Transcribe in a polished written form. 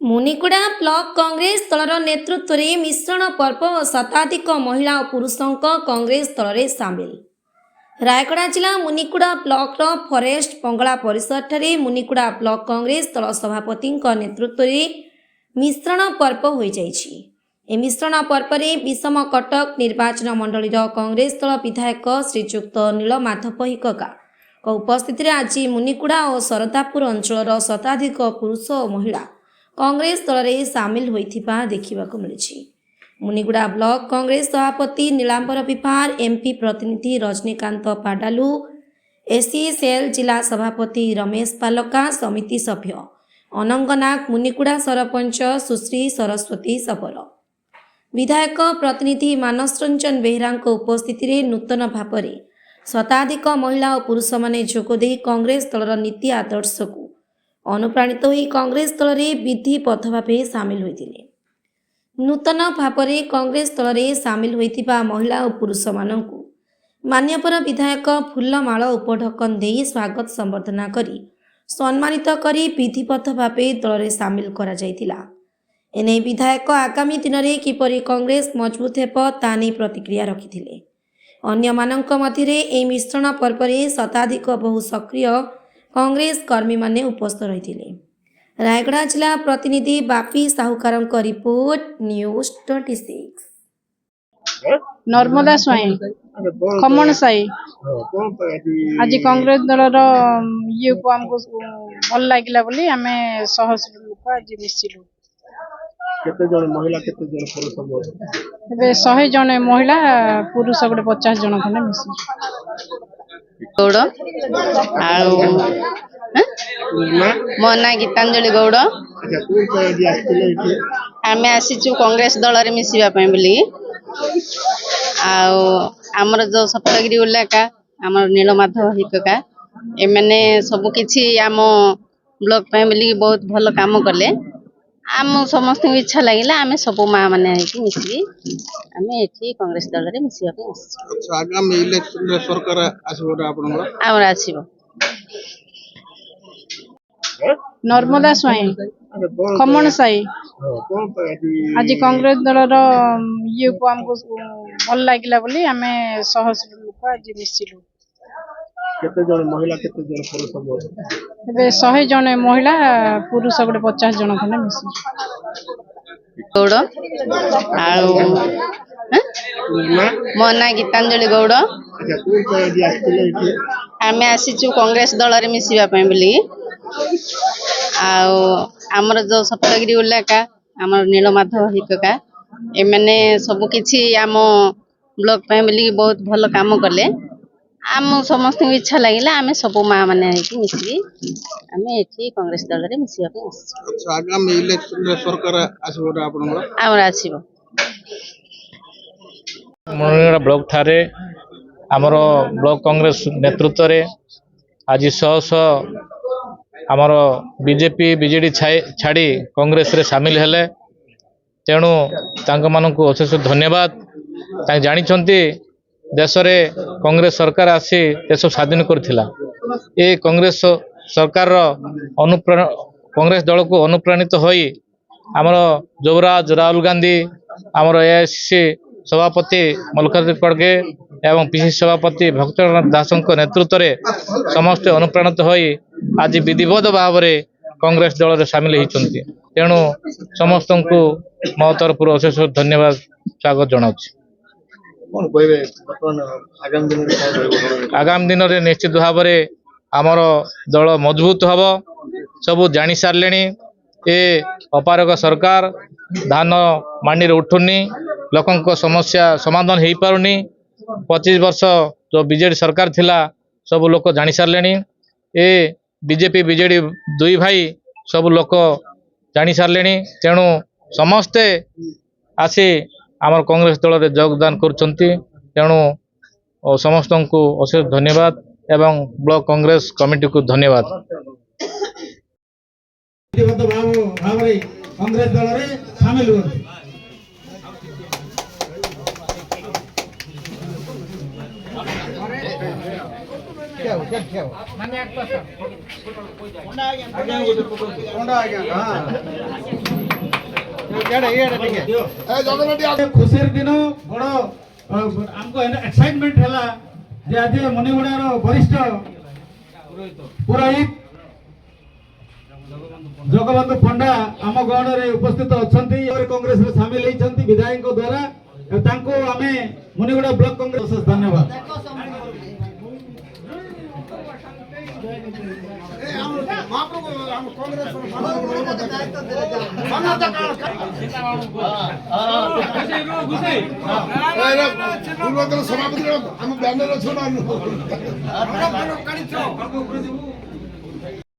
मुनिकुड़ा block Congress दलर नेतृत्व में मिश्रण पर्व और शताधिक महिला और पुरुषों कांग्रेस दल में सामिल। रायगड़ा जिला मुनिकुड़ा ब्लॉक फरेस्ट बंगला परिसर ठारे मुनिकुड़ा ब्लॉक कांग्रेस दल सभापति नेतृत्व में मिश्रण पर्व हो जाइछि। ए मिश्रण पर्व में विषम कटक निर्वाचन मंडल कांग्रेस दल विधायक श्रीजुक्त नीलमाधव हिक्का उपस्थित आज मुनिकुड़ा और शरदापुर अंचल शताधिक पुरुष और महिला कांग्रेस दल में सामिल होइथिबा देखिबाकु मिलिछि। मुनिगुड़ा ब्लॉक कांग्रेस सभापति नीलांबर विभार, एमपी प्रतिनिधि रजनीकांत पाडालू, एससीएल जिला सभापति रमेश पालका, समिति सभ्य अनंगनाग, मुनिगुड़ा सरपंच सुश्री सरस्वती सबल, विधायक प्रतिनिधि मानस रंजन बेहरा उपस्थित नूतन भाव में शताधिक महिला और पुरुष माने जोगदे कांग्रेस दलर नीति आदर्श को अनुप्राणित होई कांग्रेस दल में विधिबद्ध भावे सामिल होइतिले। नूतन भाव में कांग्रेस दल में सामिल होइतिबा महिला और पुरुष माननकु मान्यवर विधायक फूलमाଳ उपढकन देई स्वागत संबर्धना करी सम्मानित करी विधिबद्ध भावे दल में सामिल करा जायतिला। एने विधायक आगामी दिन में किपरि कांग्रेस मजबूत हेब ताने प्रतिक्रिया रखिथिले। अन्य माननक मध्यरे ए मिश्रण पर्व में शताधिक बहु सक्रिय कांग्रेस कर्मी माने उपस्थित रही। रायगड़ा जिला प्रतिनिधि बापी साहुकार रिपोर्ट न्यूज 26। नर्मदा स्वाई खमण साई आज कांग्रेस दलर ये को हमको भल लागिला बोली आमे 100 लोक आज मिसिलु। केते जण महिला केते जण पुरुष एबे 100 जण महिला पुरुष गोटे 50 जण खने मिसिलु। गौड़ मो ना गीतांजलि गौड़ आम आसीचु कांग्रेस दल में मिसवा बोली आमर जो सप्तगिरी उल्लाका आमर नीलमाधव हिक्का एमने सब किछि आम ब्लॉक बोली बहुत भल काम कले। आम समस्त इच्छा लगिला आम सब माँ मैंने मिसिकी आम ये कांग्रेस दल में मिसवा आगामी इलेक्शन रे सरकार आसीबो आमर आसीबो। नर्मदा स्वाई खमण साई आज कांग्रेस दलर ये को हमको भल लागिला बोली आमे 100 लोक आज मिसिलु। केते जण महिला केते जण पुरुष एबे 100 जण महिला पुरुष गोटे 50 जण खने मिसिलु। गौड़ मो ना गीतांजलि गौड़ आम आसीचु कांग्रेस दल में मिसवा बोली आमर जो सप्तगिरी उल्लाका आमर नीलमाधव हिक्का एमने सब किछि आम ब्लॉक बोली बहुत भल काम कले। आम समस्त इच्छा लगिला आम सब माँ मैंने मिसिकी आम ये कांग्रेस दल में मिसवा आगामी इलेक्शन रे सरकार आसीबो आमर आसीबो। मुनिगुड़ा ब्लॉक ठारे आमर ब्लॉक कांग्रेस नेतृत्व रे आज 100 आमर बीजेपी बीजेडी छाड़ी कांग्रेस रे सामिल हेले। तेणु तांक मानकु अशेष धन्यवाद। जानिछंती देश रे कांग्रेस सरकार आसी देश स्वाधीन करथिला। ए कांग्रेस सरकार कांग्रेस दल को अनुप्राणित होई आमर युवराज राहुल गांधी आमर एआईसीसी सभापति मल्लिकार्जुन खड़गे एवं पीसी सभापति भक्तनाथ दास नेतृत्व में समस्त अनुप्राणित होई आज विधिबद्ध भाव में कांग्रेस दल में सामिल होती। तेणु समस्त को मो तरफ अशेष धन्यवाद स्वागत जनाऊँ। आगामी दिन में निश्चित भाव में आमर दल मजबूत हम सबू जानी सारे ए अपारक सरकार धान मांडी उठुनी लोकों समस्या समाधान हो पारुनी। 25 वर्ष जो बीजेडी सरकार थिला सब लोक जानी सारे ए बीजेपी बीजेडी दुई भाई सब लोक जानी सारे। तेणु समस्ते आसी आमर कांग्रेस दल में योगदान करुछंती। तेणु समस्त को अशेष धन्यवाद एवं ब्लॉक कांग्रेस कमिटी को धन्यवाद। कांग्रेस दल रे शामिल हुए माने 1% खुशी दिन बड़ आमको एक्साइटमेंट है जे आज मुनिगुड़ार वरिष्ठ पुरोहित जगबंधु पंडा आम गण में उपस्थित अच्छा कांग्रेस में सामिल होती विधायक द्वारा आम मुनिगुड़ा ब्लॉक कांग्रेस धन्यवाद। ପୂର୍ବତନ ସଭାପତି ଆମ ବ୍ୟାନର ଅଛ